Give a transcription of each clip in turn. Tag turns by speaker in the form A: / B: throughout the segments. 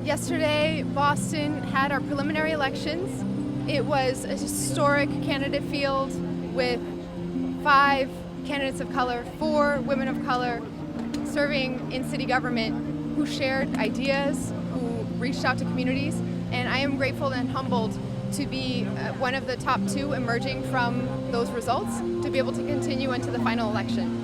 A: Yesterday, Boston had our preliminary elections. It was a historic candidate field with 5 candidates of color, 4 women of color serving in city government who shared ideas, who reached out to communities, and I am grateful and humbled to be one of the top 2 emerging from those results, to be able to continue into the final election.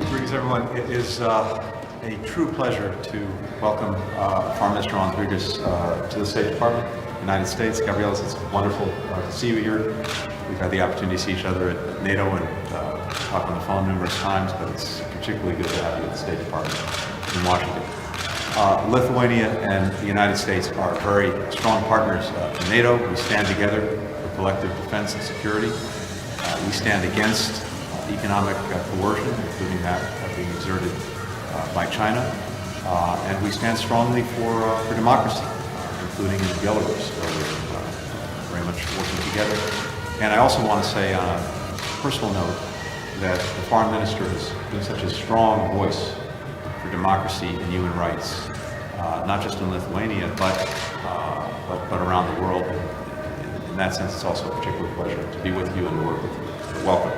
B: Greetings, everyone. It is a true pleasure to welcome Foreign Minister Rodriguez to the State Department, United States. Gabriela, it's wonderful to see you here. We've had the opportunity to see each other at NATO and talk on the phone numerous times, but it's particularly good to have you at the State Department in Washington. Lithuania and the United States are very strong partners in NATO. We stand together for collective defense and security. We stand against economic coercion, including that being exerted by China. And we stand strongly for democracy, including in Belarus, where we're very much working together. And I also want to say on a personal note that the Foreign Minister has been such a strong voice for democracy and human rights, not just in Lithuania, but around the world. And in that sense, it's also a particular pleasure to be with you and to work with you. So welcome.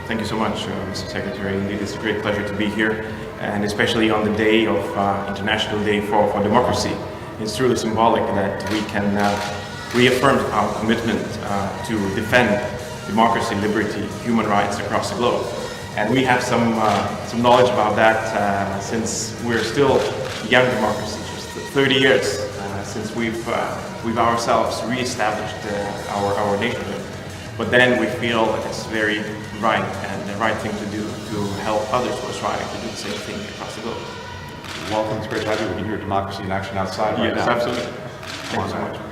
C: Thank you so much, Mr. Secretary. Indeed, it's a great pleasure to be here, and especially on the day of International Day for Democracy. It's truly symbolic that we can reaffirm our commitment to defend democracy, liberty, human rights across the globe. And we have some knowledge about that since we're still a young democracy, just 30 years since we've ourselves re-established our nationhood. But then we feel that it's very right and the right thing to do to help others who are striving to do the same thing across the globe.
B: Welcome. It's great to have you. We can hear democracy in action outside right now.
C: Yes, absolutely. Thank you so much.